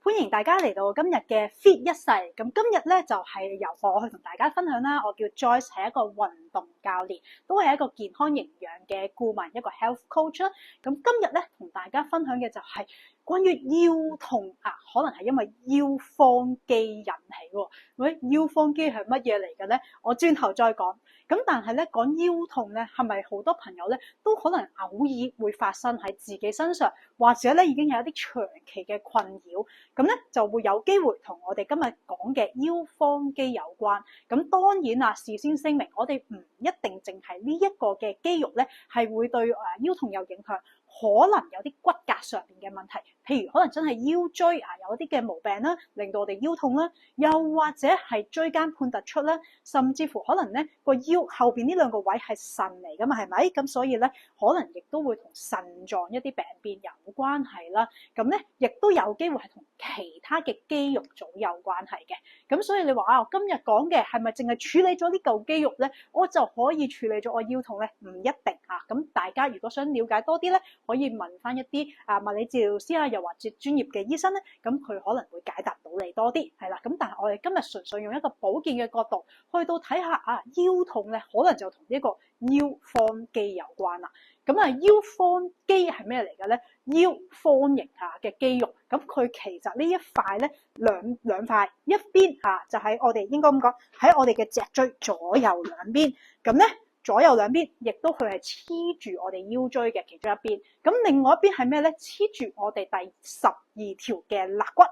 歡迎大家嚟到今日嘅 Fit 一世。咁今日咧就係由我去同大家分享啦。我叫 Joyce，係一個運動教練，都係一個健康營養嘅顧問，一個 health coach 啦。咁今日咧同大家分享嘅就係關於腰痛啊，可能係因為腰方肌引起喎。喂，腰方肌係乜嘢嚟嘅咧？我轉頭再講。咁但係咧講腰痛咧，係咪好多朋友咧都可能偶爾會發生喺自己身上，或者咧已經有一啲長期嘅困擾？咁咧就會有機會同我哋今日講嘅腰方肌有關。咁當然啦，事先聲明，我哋唔一定淨係呢一個嘅肌肉咧係會對腰痛有影響，可能有啲骨骼上面嘅問題，譬如可能真係腰椎有一啲嘅毛病啦，令到我哋腰痛啦，又或者係椎間盤突出啦，甚至乎可能咧個腰後邊呢兩個位係腎嚟噶嘛，係咪？咁所以咧可能亦都會同腎臟一啲病變有關係啦。咁咧亦都有機會係同其他嘅肌肉組有關係嘅。咁所以你話我今日講嘅係咪淨係處理咗呢嚿肌肉咧，我就可以處理咗我腰痛咧？唔一定啊。咁大家如果想了解多啲咧，可以問翻一啲物理治療師又或者專業嘅醫生咧，咁佢可能會解答到你多啲，係啦。咁但係我哋今日純粹用一個保健嘅角度去到睇下腰痛咧，可能就同呢個腰方肌有關啦。咁腰方肌係咩嚟嘅咧？腰方形嘅肌肉，咁佢其實呢一塊咧兩塊，一邊就喺我哋應該咁講，喺我哋嘅脊椎左右兩邊，咁咧左右兩邊亦都佢係黐住我哋腰椎嘅其中一邊，咁另外一邊係咩咧？黐住我哋第12條嘅肋骨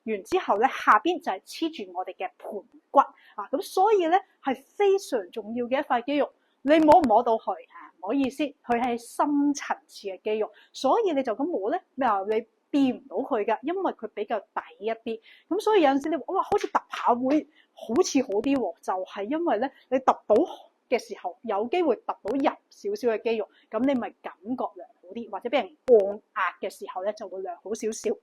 然之後咧下邊就係黐住我哋嘅盤骨咁所以咧係非常重要嘅一塊肌肉。你摸唔摸到佢唔好意思，佢係深層次嘅肌肉，所以你就咁摸咧，你掂唔到佢噶，因為佢比較底一啲。咁所以有陣時你哇，好似揼下會好似好啲喎，就係因為咧你揼到嘅時候有機會揼到入少少嘅肌肉，咁你咪感覺良好啲，或者俾人按壓嘅時候咧就會良好少少。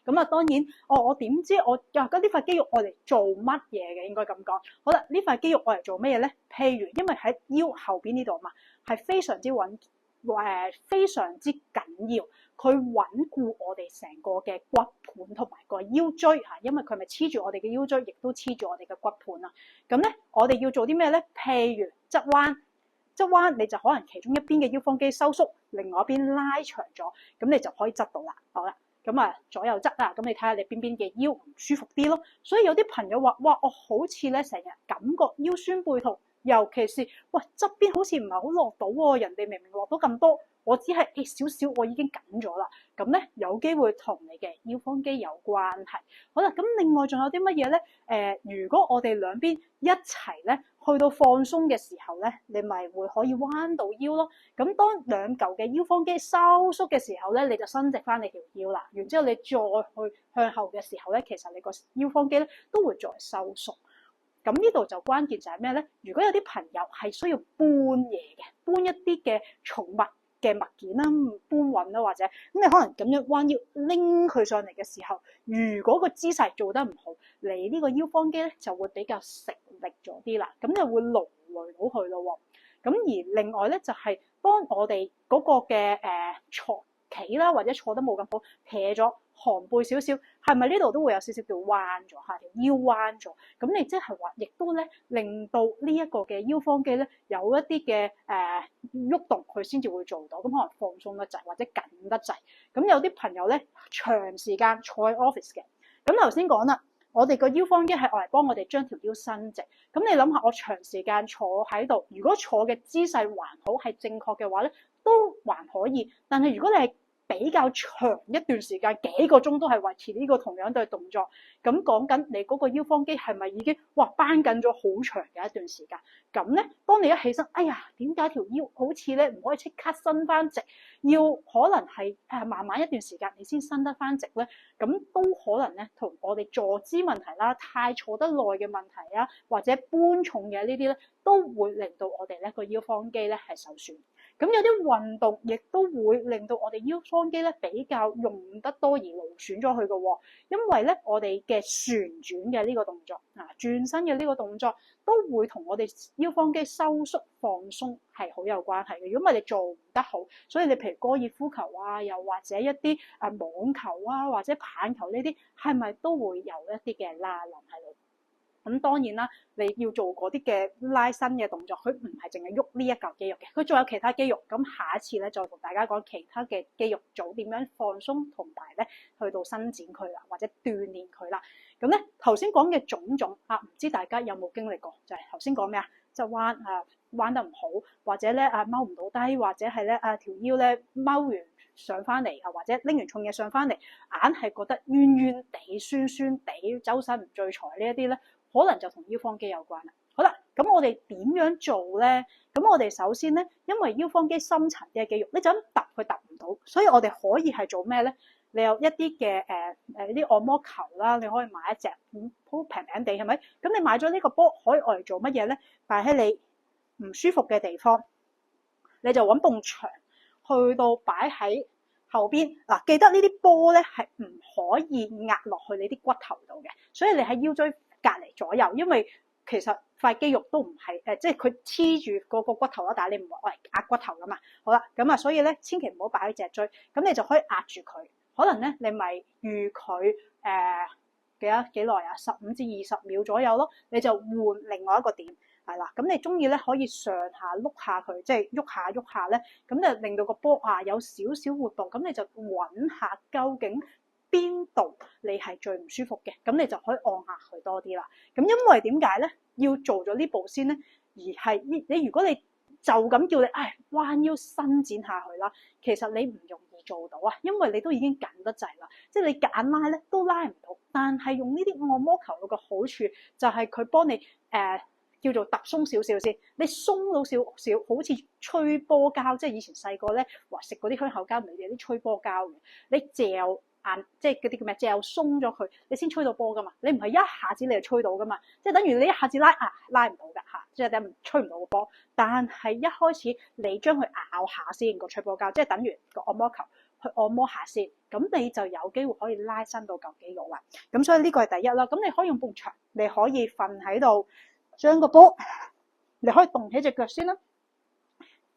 咁當然，我點知我呢塊肌肉我嚟做乜嘢嘅？應該咁講。好啦，呢塊肌肉我嚟做咩嘢咧？譬如因為喺腰後邊呢度嘛，係非常之非常之緊要，佢穩固我哋成個嘅骨盤同埋個腰椎因為佢咪黐住我哋嘅腰椎，亦都黐住我哋嘅骨盤啊。咁咧，我哋要做啲咩咧？譬如側彎，你就可能其中一邊嘅腰方肌收縮，另外一邊拉長咗，咁你就可以側到啦。好啦。咁左右側咁你睇下你邊邊嘅腰唔舒服啲咯。所以有啲朋友話：哇，我好似咧成日感覺腰酸背痛，尤其是喂側邊好似唔係好落到喎，人哋明明落到咁多，我只係少少，我已經緊咗啦。咁咧有機會同你嘅腰方肌有關係。好啦，咁另外仲有啲乜嘢咧？如果我哋兩邊一齊咧去到放鬆嘅時候咧，你咪會可以彎到腰咯。咁當兩嚿嘅腰方肌收縮嘅時候咧，你就伸直翻你條腰啦。然之後你再去向後嘅時候咧，其實你個腰方肌咧都會再收縮。咁呢度就關鍵就係咩咧？如果有啲朋友係需要搬嘢嘅，搬一啲嘅重物嘅物件啦，搬運啦，或者咁你可能咁樣彎腰拎佢上嚟嘅時候，如果個姿勢做得唔好，你呢個腰方肌咧就會比較食力咗啲啦，咁就會勞累到佢咯喎。咁而另外咧就係當我哋嗰個嘅坐企啦，或者坐得冇咁好，斜咗寒背少少，係咪呢度都會有少少叫彎咗條腰彎咗？咁你即係話，亦都咧令到呢一個嘅腰方肌咧有一啲嘅喐動，佢先至會做到。咁可能放鬆得滯或者緊得滯。咁有啲朋友咧長時間坐喺 office 嘅，咁頭先講啦。我哋個腰方肌係愛嚟幫我哋將條腰伸直。咁你諗下，我長時間坐喺度，如果坐嘅姿勢還好係正確嘅話咧，都還可以。但係如果你係比較長一段時間，幾個鐘都係維持呢個同樣嘅動作，咁講緊你嗰個腰方肌係咪已經繃緊咗好長嘅一段時間？咁咧，當你一起身，哎呀，點解條腰好似咧唔可以即刻伸翻直？要可能係慢慢一段時間你先伸得翻直咧，咁都可能咧同我哋坐姿問題啦、太坐得耐嘅問題啊，或者搬重嘅呢啲咧，都會令到我哋咧個腰方肌咧係受損。咁有啲運動亦都會令到我哋腰方肌咧比較用得多而勞損咗佢嘅喎，因為咧我哋嘅旋轉嘅呢個動作轉身嘅呢個動作都會同我哋腰方肌收縮放鬆係好有關係嘅。如果唔係你做唔得好，所以你譬如高爾夫球啊，又或者一啲網球啊，或者棒球呢啲，係咪都會有一啲嘅拉力喺度？咁當然啦，你要做嗰啲嘅拉伸嘅動作，佢唔係淨係喐呢一嚿肌肉嘅，佢仲有其他肌肉。咁下一次咧，再同大家講其他嘅肌肉組點樣放鬆同埋咧去到伸展佢啦，或者鍛鍊佢啦。咁咧頭先講嘅種種唔知大家有冇經歷過？就係頭先講咩啊？就彎得唔好，或者咧踎唔到低，或者係咧條腰咧踎完上翻嚟，或者拎完重嘢上翻嚟，硬係覺得冤冤地、酸酸地，周身唔聚財呢一啲咧。可能就同腰方肌有關啦。好啦，咁我哋點樣做咧？咁我哋首先咧，因為腰方肌深層啲嘅肌肉，你就咁揼佢揼唔到，所以我哋可以係做咩咧？你有一啲嘅啲按摩球啦，你可以買一隻好平平地，係咪？咁你買咗呢個波，可以嚟做乜嘢咧？擺喺你唔舒服嘅地方，你就揾埲牆去到擺喺後邊嗱。記得呢啲波咧係唔可以壓落去你啲骨頭度嘅，所以你喺腰椎隔離左右，因為其實塊肌肉都唔係即係佢黐住嗰個骨頭啦，但係你唔係壓骨頭噶嘛。好啦，咁所以咧千祈唔好擺喺脊椎，咁你就可以壓住佢。可能咧你咪預佢幾耐啊？15至20秒左右咯，你就換另外一個點係啦。咁你中意咧可以上下碌下佢，即係喐下咧，咁就令到個波有少少活動，咁你就揾下究竟邊度你係最唔舒服嘅，咁你就可以按下佢多啲啦。咁因為點解咧要做咗呢步先咧？而係你如果你就咁叫你彎腰伸展下去啦，其實你唔容易做到啊，因為你都已經緊得滯啦，即係你夾硬拉咧都拉唔到。但係用呢啲按摩球有個好處就係佢幫你叫做揼鬆少少先，你鬆到少少，好似吹波膠，即係以前細個咧話食嗰啲香口膠裏邊有啲吹波膠嘅，你嚼即係嗰啲叫咩？嚼鬆咗佢，你先吹到波噶嘛。你唔係一下子你就吹到噶嘛，即係等於你一下子拉唔到噶即係等吹唔到個波。但係一開始你將佢咬下先個吹波膠，即係等於個按摩球去按摩下先，咁你就有機會可以拉伸到嚿肌肉啦。咁所以呢個係第一啦。咁你可以用埲牆，你可以瞓喺度，將個波，你可以動起隻腳先啦，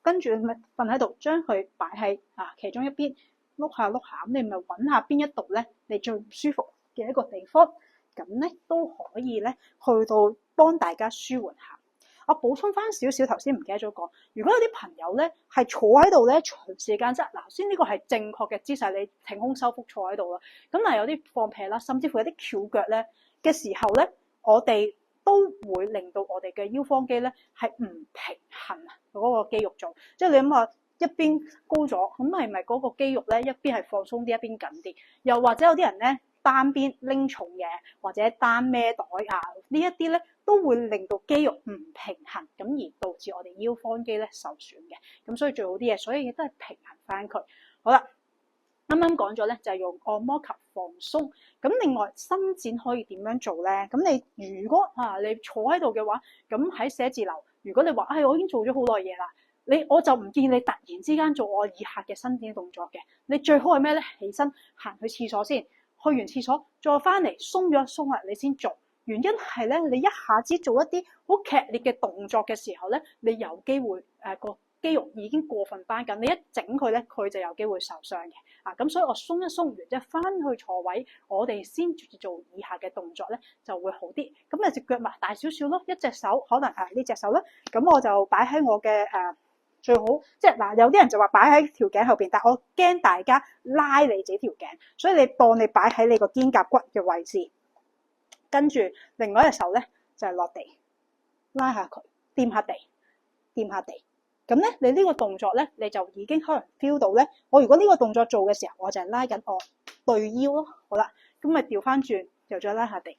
跟住咪瞓喺度，將佢擺喺其中一邊。碌下，咁你咪揾下邊一度咧，你最唔舒服嘅一個地方，咁咧都可以咧去到幫大家舒緩下。我補充翻少少，頭先唔記得咗講，如果有啲朋友咧係坐喺度咧長時間先呢個係正確嘅姿勢，你挺胸收腹坐喺度啦。咁但係有啲放屁啦，甚至乎有啲翹腳咧嘅時候咧，我哋都會令到我哋嘅腰方肌咧係唔平衡嗰個肌肉做，即係你諗下。一邊高咗，咁係咪嗰個肌肉咧一邊係放鬆啲，一邊緊啲？又或者有啲人咧單邊拎重嘢，或者單孭袋呢一啲咧都會令到肌肉唔平衡，咁而導致我哋腰方肌咧受損嘅。咁所以最好啲嘢，所以亦都係平衡翻佢。好啦，啱啱講咗咧就係用按摩球放鬆。咁另外伸展可以點樣做咧？咁你如果你坐喺度嘅話，咁喺寫字樓，如果你話我已經做咗好耐嘢啦。我就唔建議你突然之間做我以下嘅伸展動作嘅。你最好係咩咧？起身行去廁所先，去完廁所再翻嚟鬆咗一鬆啦，你先做。原因係咧，你一下子做一啲好劇烈嘅動作嘅時候咧，你有機會個肌肉已經過分繃緊，你一整佢咧，佢就有機會受傷嘅。咁所以我鬆一鬆完之後翻去坐位，我哋先做以下嘅動作咧就會好啲。咁隻腳擘大少少咯，一隻手可能呢隻手啦，咁我就擺喺我嘅最好即係有啲人就話擺喺條頸後邊，但係我驚大家拉你自己條頸，所以你當你擺喺你個肩胛骨嘅位置，跟住另外一隻手咧就係落地拉下佢，掂下地，掂下地。咁咧你呢個動作咧，你就已經可能 feel 到咧。我如果呢個動作做嘅時候，我就係拉緊我對腰咯。好啦，咁咪調翻轉，又再拉下地。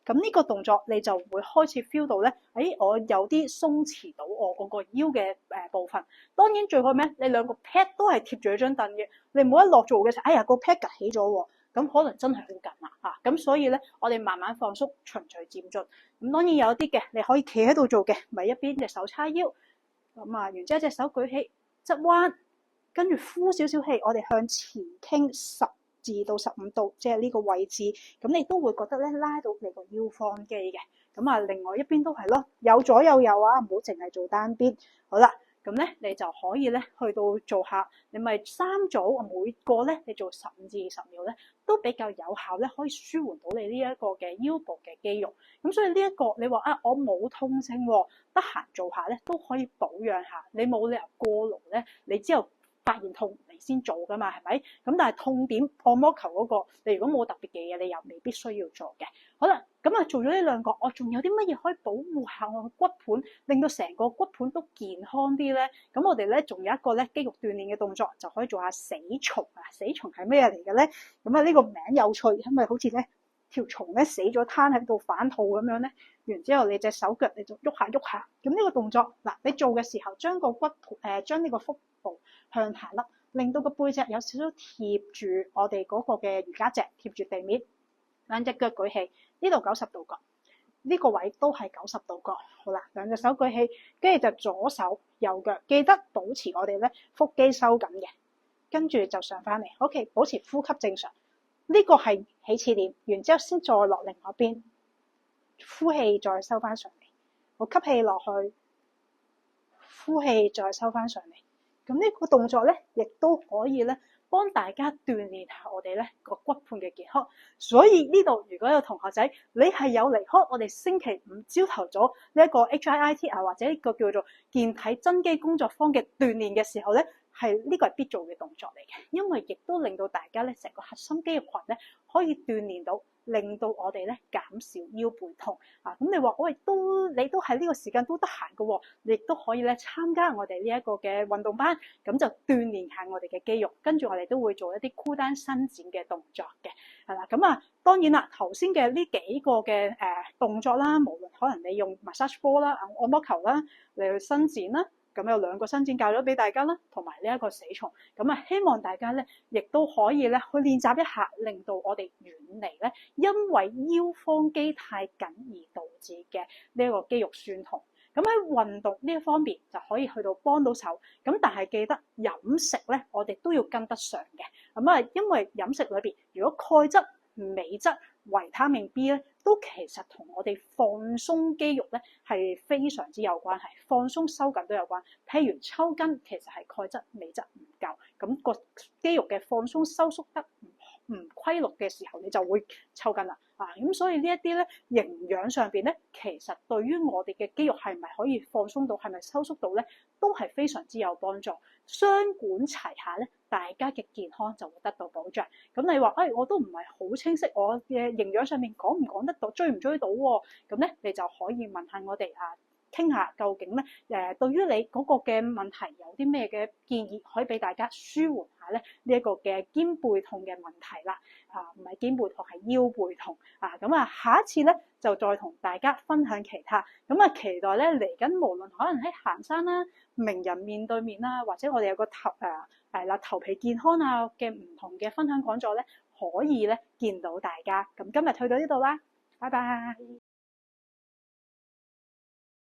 咁呢個動作你就會開始 feel 到咧，我有啲鬆弛到我嗰個腰嘅部分。當然最好咩？你兩個 pad 都係貼住一張凳嘅，你唔好一落做嘅時候，個 pad 趌起咗喎，咁可能真係好緊啦咁所以咧，我哋慢慢放鬆，循序漸進。咁當然有啲嘅，你可以企喺度做嘅，咪一邊隻手叉腰，咁然之後隻手舉起，側彎，跟住呼少少氣，我哋向前傾10至到15度，即係呢個位置，咁你都會覺得咧拉到你個腰方肌嘅。咁啊，另外一邊都係咯，有左有右啊，唔好淨係做單邊。好啦，咁咧你就可以咧去到做下，你咪3組，每個咧你做15至20秒咧，都比較有效咧，可以舒緩到你呢一個嘅腰部嘅肌肉。咁所以呢一個你話啊，我冇痛症喎，得閒做下咧都可以保養下。你冇理由過勞咧，你之後發現痛你先做噶嘛，係咪？咁但係痛點按摩球嗰個，你如果冇特別嘅嘢，你又未必需要做嘅。好啦，咁啊做咗呢2個，我仲有啲乜嘢可以保護下我嘅骨盤，令到成個骨盤都健康啲咧？咁我哋咧仲有一個咧肌肉鍛鍊嘅動作，就可以做下死蟲啊！死蟲係咩嚟嘅咧？咁啊呢個名有趣，因為好似咧條蟲咧死咗攤喺度反肚咁樣咧，然之後你隻手腳你就喐下喐下。咁呢個動作嗱，你做嘅時候將個骨盤將呢個腹部向下甩，令到個背脊有少少貼住我哋嗰個嘅瑜伽席，貼住地面。2隻腳舉起，呢度90度角，呢個位都係90度角。好啦，2隻手舉起，跟住就左手右腳，記得保持我哋咧腹肌收緊嘅，跟住就上翻嚟。OK， 保持呼吸正常。呢個係起始點，然之後先再落另外一邊，呼氣再收翻上嚟。我吸氣落去，呼氣再收翻上嚟。咁呢個動作咧，亦都可以咧幫大家鍛鍊下我哋咧個骨盤嘅健康。所以呢度如果有同學仔，你係有離開我哋星期5朝頭早呢一個 HIIT 啊，或者呢個叫做健體增肌工作坊嘅鍛鍊嘅時候咧，呢個係必做嘅動作嚟嘅，因為亦都令到大家咧成個核心肌肉群咧可以鍛鍊到，令到我哋咧減少腰背痛啊。咁你話喂你都喺呢個時間都得閒嘅喎，你亦都可以咧參加我哋呢一個嘅運動班，咁就鍛鍊下我哋嘅肌肉，跟住我哋都會做一啲 cool down 伸展嘅動作嘅，係啦。咁啊當然啦，頭先嘅呢幾個嘅動作啦，無論可能你用 massage ball 啦、按摩球啦嚟去伸展啦。咁有2個伸展教咗俾大家啦，同埋呢一個死蟲。咁啊，希望大家咧，亦都可以咧去練習一下，令到我哋遠離咧，因為腰方肌太緊而導致嘅呢一個肌肉酸痛。咁喺運動呢一方面就可以去到幫到手。咁但係記得飲食咧，我哋都要跟得上嘅。咁啊，因為飲食裏邊如果鈣質、鎂質、維他命 B 咧，都其實同我哋放鬆肌肉咧係非常之有關係，放鬆收緊都有關。譬如抽筋，其實係鈣質、鎂質唔夠，咁個肌肉嘅放鬆收縮得唔規律嘅時候，你就會抽筋啦。咁所以呢一啲咧營養上邊咧，其實對於我哋嘅肌肉係咪可以放鬆到，係咪收縮到咧，都係非常之有幫助。雙管齊下咧，大家嘅健康就會得到保障。咁你話我都唔係好清晰，我嘅營養上面講唔講得到，追唔追到喎？咁咧你就可以問下我哋傾下究竟咧對於你嗰個嘅問題有啲咩嘅建議，可以俾大家舒緩下咧呢一個嘅肩背痛嘅問題啦。唔係肩背痛，係腰背痛。咁下一次咧就再同大家分享其他。咁期待咧嚟緊，無論可能喺行山啦、名人面對面啦，或者我哋有個頭皮健康嘅唔同嘅分享講座咧，可以咧見到大家。咁今日去到呢度啦，拜拜。